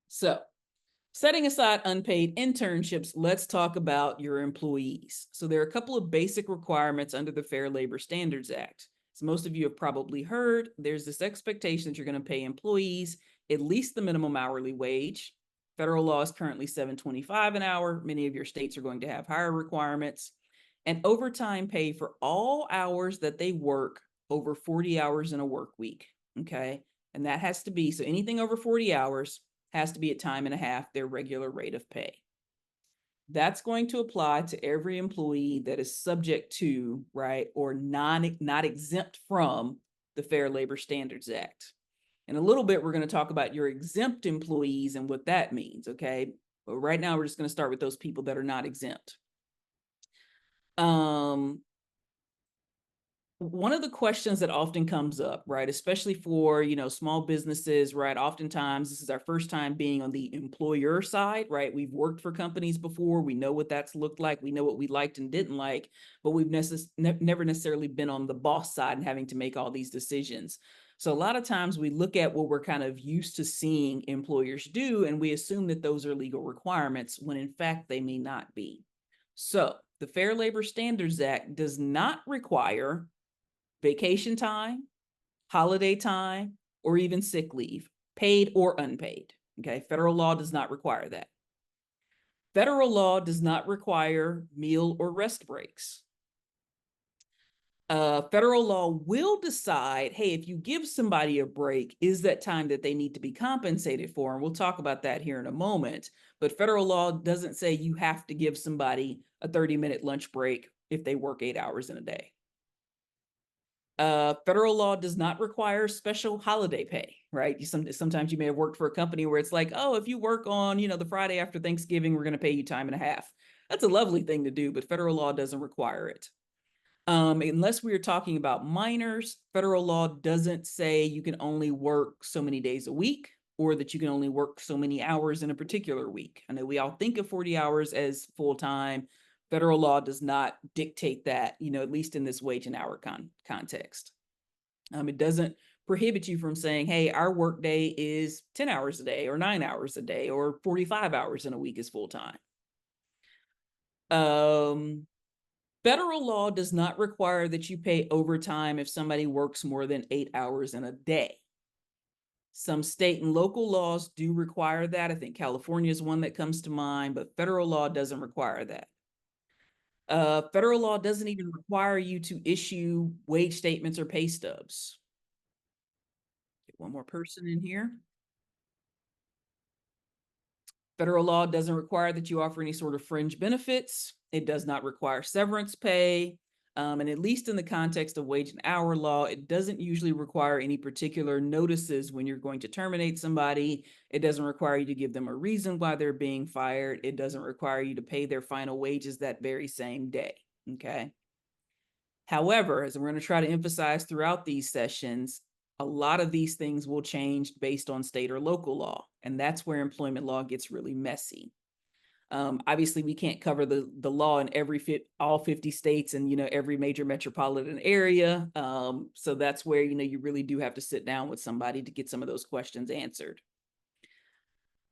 So, setting aside unpaid internships, let's talk about your employees. So, there are a couple of basic requirements under the Fair Labor Standards Act. As most of you have probably heard, there's this expectation that you're going to pay employees at least the minimum hourly wage. Federal law is currently $7.25 an hour. Many of your states are going to have higher requirements. And overtime pay for all hours that they work over 40 hours in a work week. Okay. And that has to be, so anything over 40 hours has to be at time and a half their regular rate of pay. That's going to apply to every employee that is subject to, right, or not exempt from the Fair Labor Standards Act. In a little bit, we're going to talk about your exempt employees and what that means, okay? But right now, we're just going to start with those people that are not exempt. One of the questions that often comes up, right, especially for, small businesses, right, oftentimes this is our first time being on the employer side, right? We've worked for companies before. We know what that's looked like. We know what we liked and didn't like, but we've never necessarily been on the boss side and having to make all these decisions. So a lot of times we look at what we're kind of used to seeing employers do, and we assume that those are legal requirements when in fact they may not be. So the Fair Labor Standards Act does not require vacation time, holiday time, or even sick leave, paid or unpaid. Okay, federal law does not require that. Federal law does not require meal or rest breaks. Federal law will decide, hey, if you give somebody a break, is that time that they need to be compensated for? And we'll talk about that here in a moment. But federal law doesn't say you have to give somebody a 30-minute lunch break if they work 8 hours in a day. Federal law does not require special holiday pay, right? Sometimes you may have worked for a company where it's like, oh, if you work on, the Friday after Thanksgiving, we're going to pay you time and a half. That's a lovely thing to do, but federal law doesn't require it. Unless we are talking about minors, federal law doesn't say you can only work so many days a week or that you can only work so many hours in a particular week. I know we all think of 40 hours as full-time. Federal law does not dictate that, at least in this wage and hour context. It doesn't prohibit you from saying, hey, our work day is 10 hours a day or 9 hours a day or 45 hours in a week is full-time. Federal law does not require that you pay overtime if somebody works more than 8 hours in a day. Some state and local laws do require that. I think California is one that comes to mind, but federal law doesn't require that. Federal law doesn't even require you to issue wage statements or pay stubs. Get one more person in here. Federal law doesn't require that you offer any sort of fringe benefits. It does not require severance pay. And at least in the context of wage and hour law, it doesn't usually require any particular notices when you're going to terminate somebody. It doesn't require you to give them a reason why they're being fired. It doesn't require you to pay their final wages that very same day. Okay. However, as we're going to try to emphasize throughout these sessions, a lot of these things will change based on state or local law. And that's where employment law gets really messy. Obviously, we can't cover the law in all 50 states and, every major metropolitan area. So that's where, you really do have to sit down with somebody to get some of those questions answered.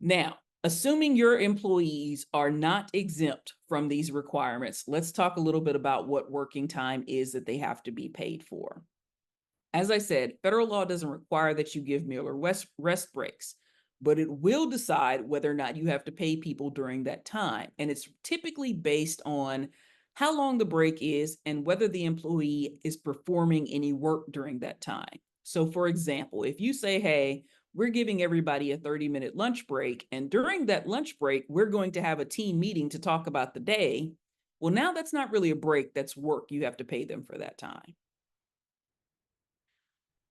Now, assuming your employees are not exempt from these requirements, let's talk a little bit about what working time is that they have to be paid for. As I said, federal law doesn't require that you give meal or rest breaks, but it will decide whether or not you have to pay people during that time. And it's typically based on how long the break is and whether the employee is performing any work during that time. So for example, if you say, hey, we're giving everybody a 30-minute lunch break, and during that lunch break, we're going to have a team meeting to talk about the day. Well, now that's not really a break, that's work. You have to pay them for that time.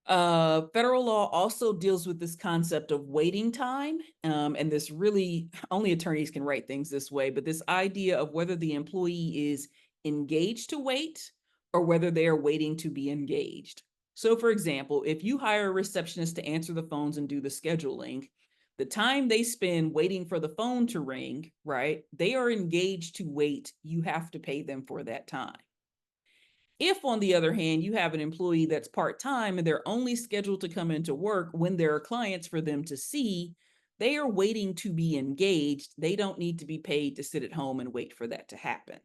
Federal law also deals with this concept of waiting time. And this really, only attorneys can write things this way, but this idea of whether the employee is engaged to wait or whether they are waiting to be engaged. So for example, if you hire a receptionist to answer the phones and do the scheduling, the time they spend waiting for the phone to ring, right? They are engaged to wait. You have to pay them for that time. If, on the other hand, you have an employee that's part-time and they're only scheduled to come into work when there are clients for them to see, They are waiting to be engaged. They don't need to be paid to sit at home and wait for that to happen.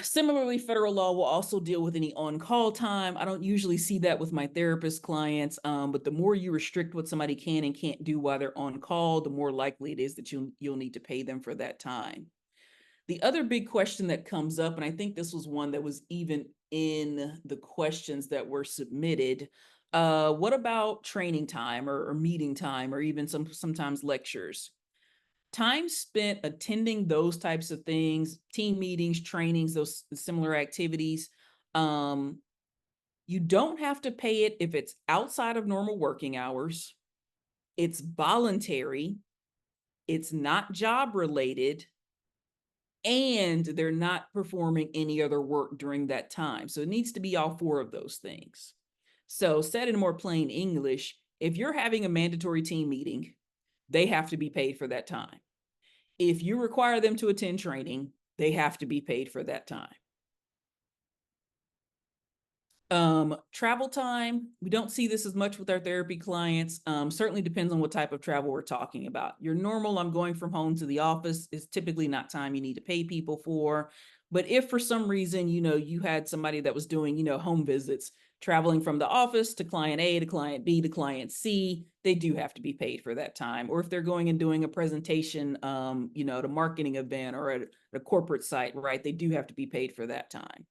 Similarly, federal law will also deal with any on-call time. I don't usually see that with my therapist clients, but the more you restrict what somebody can and can't do while they're on call, the more likely it is that you'll need to pay them for that time. The other big question that comes up, and I think this was one that was even in the questions that were submitted, what about training time or meeting time or even sometimes lectures? Time spent attending those types of things, team meetings, trainings, those similar activities, um, you don't have to pay it if it's outside of normal working hours, it's voluntary, it's not job related, and they're not performing any other work during that time. So it needs to be all four of those things. So said in more plain English, if you're having a mandatory team meeting, they have to be paid for that time. If you require them to attend training, they have to be paid for that time. Travel time, we don't see this as much with our therapy clients. Certainly depends on what type of travel we're talking about. Your normal, I'm going from home to the office, is typically not time you need to pay people for. But if for some reason, you had somebody that was doing, home visits, traveling from the office to client A to client B to client C, they do have to be paid for that time. Or if they're going and doing a presentation, at a marketing event or at a corporate site, right, they do have to be paid for that time.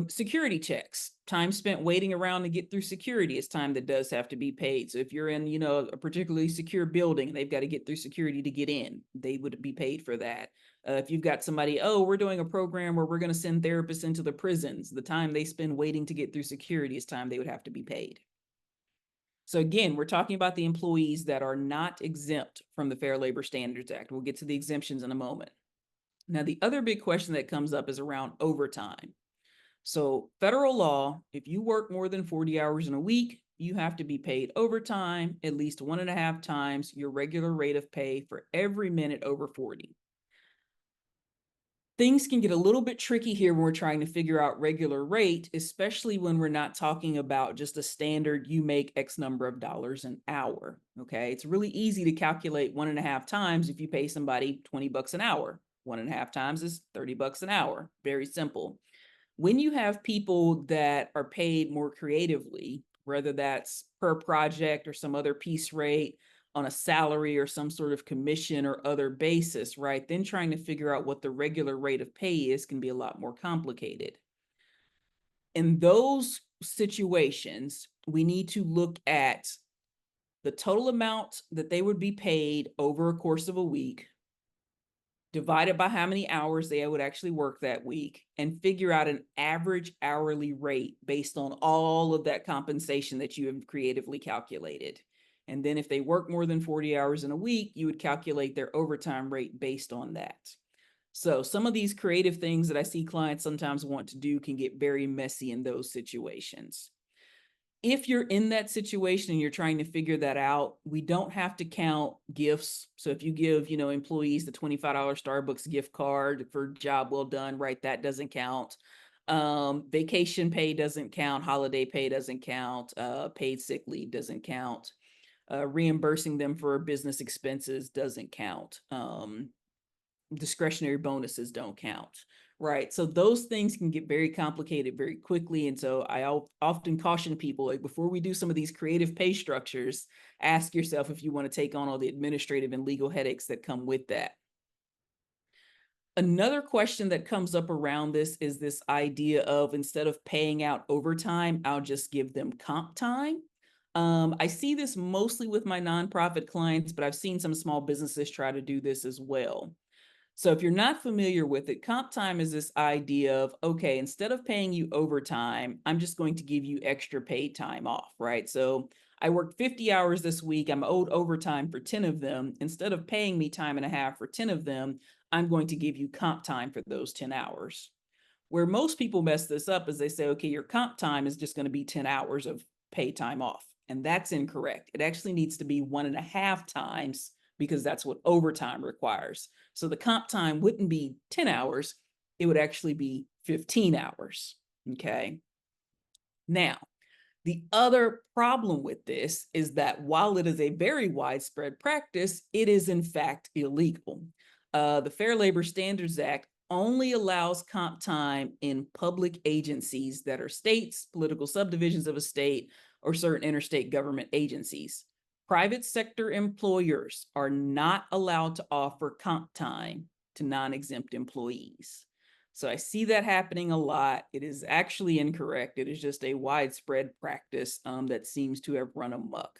Security checks, time spent waiting around to get through security is time that does have to be paid. So if you're in, a particularly secure building, they've got to get through security to get in, they would be paid for that. If you've got somebody, we're doing a program where we're going to send therapists into the prisons, the time they spend waiting to get through security is time they would have to be paid. So again, we're talking about the employees that are not exempt from the Fair Labor Standards Act. We'll get to the exemptions in a moment. Now, the other big question that comes up is around overtime. So federal law, if you work more than 40 hours in a week, you have to be paid overtime at least 1.5 times your regular rate of pay for every minute over 40. Things can get a little bit tricky here when we're trying to figure out regular rate, especially when we're not talking about just a standard, you make X number of dollars an hour. Okay. It's really easy to calculate 1.5 times if you pay somebody 20 bucks an hour. 1.5 times is 30 bucks an hour. Very simple. When you have people that are paid more creatively, whether that's per project or some other piece rate on a salary or some sort of commission or other basis, right? Then trying to figure out what the regular rate of pay is can be a lot more complicated. In those situations, we need to look at the total amount that they would be paid over a course of a week, divided by how many hours they would actually work that week, and figure out an average hourly rate based on all of that compensation that you have creatively calculated. And then if they work more than 40 hours in a week, you would calculate their overtime rate based on that. So some of these creative things that I see clients sometimes want to do can get very messy in those situations. If you're in that situation and you're trying to figure that out, we don't have to count gifts. So if you give, employees the $25 Starbucks gift card for job well done, right, that doesn't count. Vacation pay doesn't count. Holiday pay doesn't count. Paid sick leave doesn't count. Reimbursing them for business expenses doesn't count. Discretionary bonuses don't count, right? So those things can get very complicated very quickly. And so I often caution people, like, before we do some of these creative pay structures, ask yourself if you want to take on all the administrative and legal headaches that come with that. Another question that comes up around this is this idea of, instead of paying out overtime, I'll just give them comp time. I see this mostly with my nonprofit clients, but I've seen some small businesses try to do this as well. So if you're not familiar with it, comp time is this idea of, okay, instead of paying you overtime, I'm just going to give you extra paid time off, right? So I worked 50 hours this week. I'm owed overtime for 10 of them. Instead of paying me time and a half for 10 of them, I'm going to give you comp time for those 10 hours. Where most people mess this up is they say, okay, your comp time is just going to be 10 hours of paid time off. And that's incorrect. It actually needs to be 1.5 times, because that's what overtime requires. So the comp time wouldn't be 10 hours, it would actually be 15 hours, okay? Now, The other problem with this is that while it is a very widespread practice, it is in fact illegal. The Fair Labor Standards Act only allows comp time in public agencies that are states, political subdivisions of a state, or certain interstate government agencies. Private sector employers are not allowed to offer comp time to non-exempt employees. So I see that happening a lot. It is actually incorrect. It is just a widespread practice that seems to have run amok.